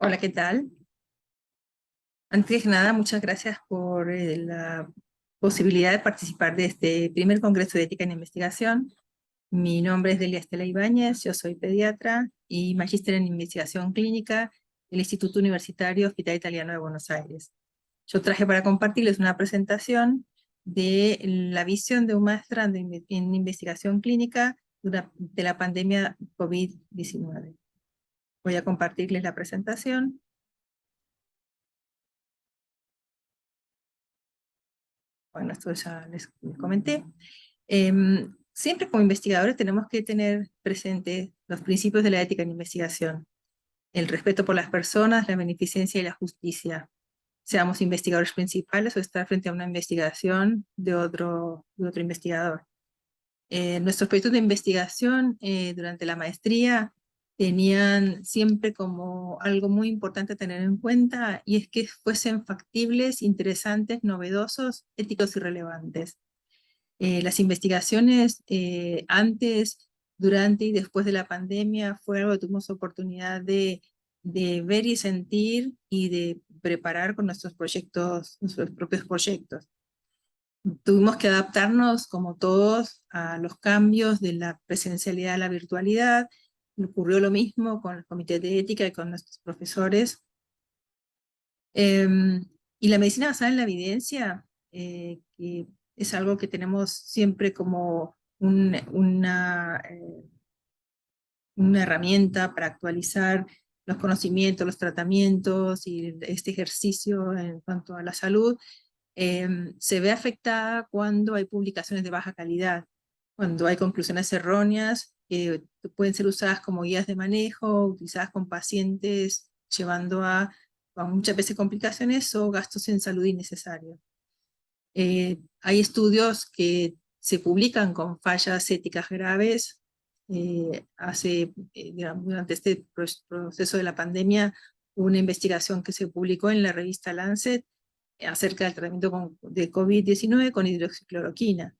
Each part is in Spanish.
Hola, ¿qué tal? Antes que nada, muchas gracias por la posibilidad de participar de este primer Congreso de Ética en Investigación. Mi nombre es Delia Estela Ibáñez, yo soy pediatra y magíster en investigación clínica del Instituto Universitario Hospital Italiano de Buenos Aires. Yo traje para compartirles una presentación de la visión de un maestrando en investigación clínica de la pandemia COVID-19. Voy a compartirles la presentación. Bueno, esto ya les comenté. Siempre como investigadores tenemos que tener presentes los principios de la ética en investigación, el respeto por las personas, la beneficencia y la justicia. Seamos investigadores principales o estar frente a una investigación de otro investigador. Nuestros proyectos de investigación durante la maestría tenían siempre como algo muy importante a tener en cuenta, y es que fuesen factibles, interesantes, novedosos, éticos y relevantes. Las investigaciones antes, durante y después de la pandemia fue algo que tuvimos oportunidad de ver y sentir y de preparar con nuestros proyectos, nuestros propios proyectos. Tuvimos que adaptarnos, como todos, a los cambios de la presencialidad a la virtualidad. Ocurrió lo mismo con el comité de ética y con nuestros profesores. Y la medicina basada en la evidencia, que es algo que tenemos siempre como una herramienta para actualizar los conocimientos, los tratamientos y este ejercicio en cuanto a la salud, se ve afectada cuando hay publicaciones de baja calidad, cuando hay conclusiones erróneas que pueden ser usadas como guías de manejo, utilizadas con pacientes, llevando a muchas veces complicaciones o gastos en salud innecesarios. Hay estudios que se publican con fallas éticas graves. Durante este proceso de la pandemia, hubo una investigación que se publicó en la revista Lancet acerca del tratamiento de COVID-19 con hidroxicloroquina.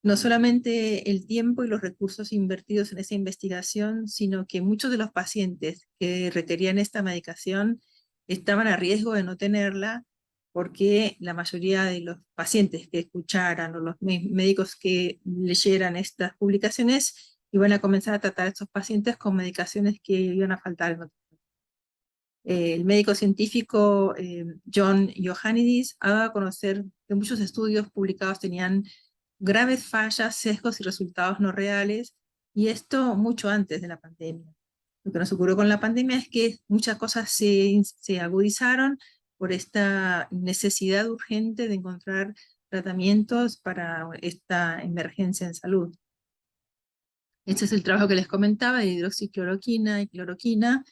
No solamente el tiempo y los recursos invertidos en esa investigación, sino que muchos de los pacientes que requerían esta medicación estaban a riesgo de no tenerla, porque la mayoría de los pacientes que escucharan o los médicos que leyeran estas publicaciones iban a comenzar a tratar a estos pacientes con medicaciones que iban a faltar. El médico científico John Ioannidis ha dado a conocer que muchos estudios publicados tenían graves fallas, sesgos y resultados no reales, y esto mucho antes de la pandemia. Lo que nos ocurrió con la pandemia es que muchas cosas se agudizaron por esta necesidad urgente de encontrar tratamientos para esta emergencia en salud. Este es el trabajo que les comentaba de hidroxicloroquina y cloroquina,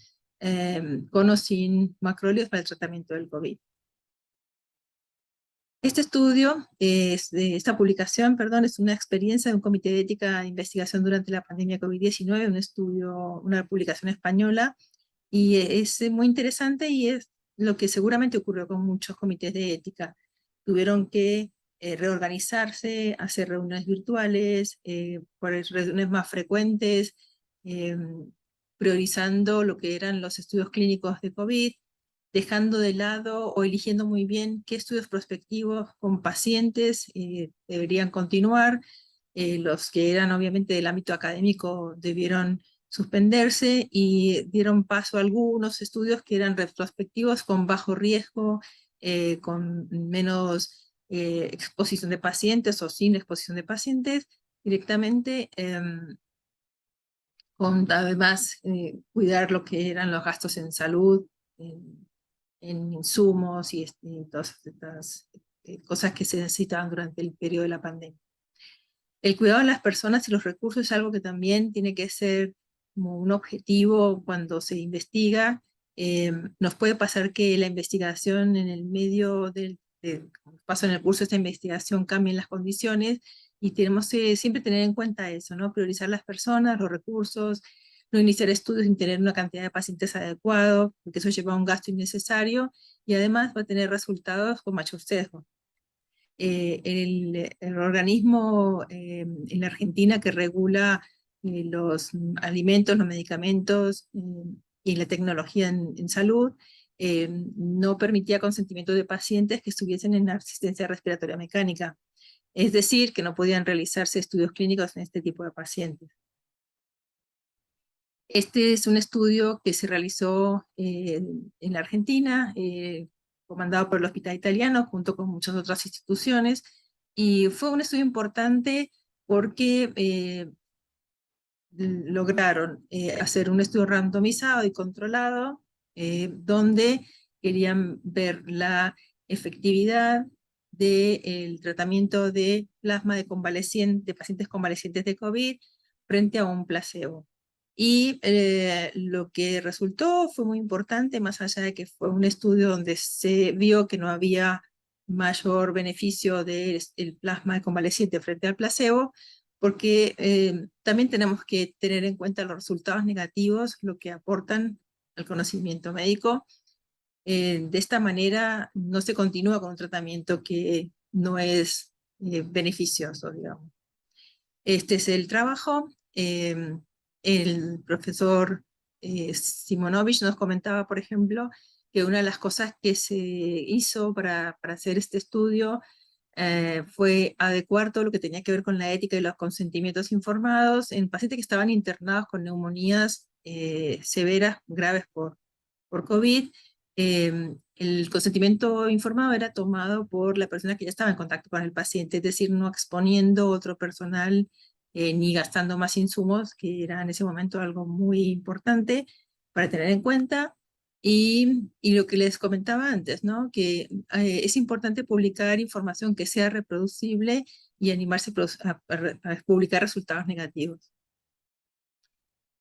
con o sin macrólidos para el tratamiento del COVID. Este estudio, esta publicación, perdón, es una experiencia de un comité de ética de investigación durante la pandemia COVID-19, un estudio, una publicación española, y es muy interesante, y es lo que seguramente ocurrió con muchos comités de ética. Tuvieron que reorganizarse, hacer reuniones virtuales, reuniones más frecuentes, eh, priorizando lo que eran los estudios clínicos de COVID, dejando de lado o eligiendo muy bien qué estudios prospectivos con pacientes deberían continuar. Los que eran obviamente del ámbito académico debieron suspenderse, y dieron paso a algunos estudios que eran retrospectivos con bajo riesgo, con menos exposición de pacientes o sin exposición de pacientes directamente, con además cuidar lo que eran los gastos en salud, en insumos y todas estas cosas que se necesitaban durante el periodo de la pandemia. El cuidado de las personas y los recursos es algo que también tiene que ser como un objetivo cuando se investiga. Nos puede pasar que la investigación en el medio del paso en el curso de esta investigación cambien las condiciones, y tenemos que siempre tener en cuenta eso, ¿no? Priorizar las personas, los recursos, no iniciar estudios sin tener una cantidad de pacientes adecuado, porque eso lleva a un gasto innecesario y además va a tener resultados con mayor sesgo. El organismo en la Argentina que regula los alimentos, los medicamentos, y la tecnología en salud no permitía consentimiento de pacientes que estuviesen en asistencia respiratoria mecánica. Es decir, que no podían realizarse estudios clínicos en este tipo de pacientes. Este es un estudio que se realizó en la Argentina, comandado por el Hospital Italiano, junto con muchas otras instituciones, y fue un estudio importante porque lograron hacer un estudio randomizado y controlado, donde querían ver la efectividad del tratamiento de plasma de pacientes convalecientes de COVID frente a un placebo. Y lo que resultó fue muy importante, más allá de que fue un estudio donde se vio que no había mayor beneficio del plasma de convaleciente frente al placebo, porque también tenemos que tener en cuenta los resultados negativos, lo que aportan al conocimiento médico. De esta manera no se continúa con un tratamiento que no es beneficioso, digamos. Este es el trabajo. El profesor Simonovich nos comentaba, por ejemplo, que una de las cosas que se hizo para hacer este estudio fue adecuar todo lo que tenía que ver con la ética y los consentimientos informados en pacientes que estaban internados con neumonías severas, graves por COVID. El consentimiento informado era tomado por la persona que ya estaba en contacto con el paciente, es decir, no exponiendo otro personal ni gastando más insumos, que era en ese momento algo muy importante para tener en cuenta. Y lo que les comentaba antes, ¿no? Que es importante publicar información que sea reproducible y animarse a publicar resultados negativos.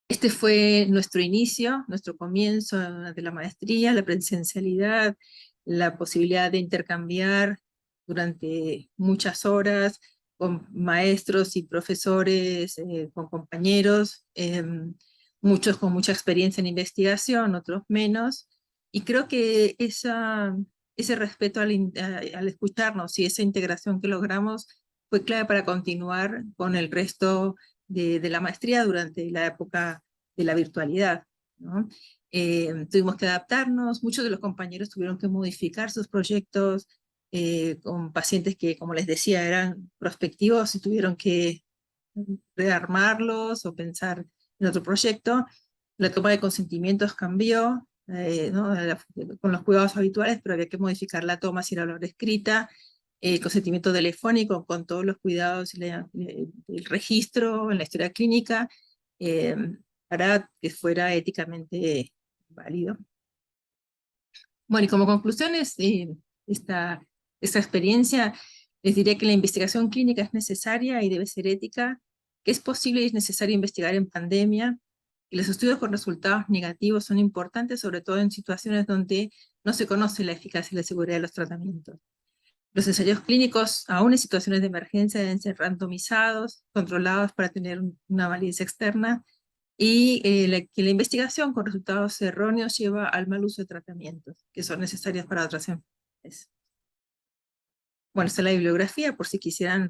Este fue nuestro inicio, nuestro comienzo de la maestría, la presencialidad, la posibilidad de intercambiar durante muchas horas con maestros y profesores, con compañeros, muchos con mucha experiencia en investigación, otros menos, y creo que ese respeto al escucharnos y esa integración que logramos fue clave para continuar con el resto de la maestría durante la época de la virtualidad, ¿no? Tuvimos que adaptarnos, muchos de los compañeros tuvieron que modificar sus proyectos con pacientes que, como les decía, eran prospectivos y tuvieron que rearmarlos o pensar en otro proyecto. La toma de consentimientos cambió, ¿no? Con los cuidados habituales, pero había que modificar la toma si era la hora escrita, el consentimiento telefónico con todos los cuidados y el registro en la historia clínica, para que fuera éticamente válido. Bueno, y como conclusiones de esta experiencia, les diría que la investigación clínica es necesaria y debe ser ética, que es posible y es necesario investigar en pandemia, y los estudios con resultados negativos son importantes, sobre todo en situaciones donde no se conoce la eficacia y la seguridad de los tratamientos. Los ensayos clínicos, aún en situaciones de emergencia, deben ser randomizados, controlados para tener una validez externa, y que la investigación con resultados erróneos lleva al mal uso de tratamientos que son necesarios para otras enfermedades. Bueno, esta es la bibliografía por si quisieran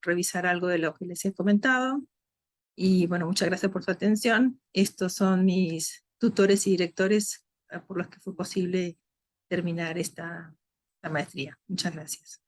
revisar algo de lo que les he comentado. Y bueno, muchas gracias por su atención. Estos son mis tutores y directores por los que fue posible terminar esta maestría. Muchas gracias.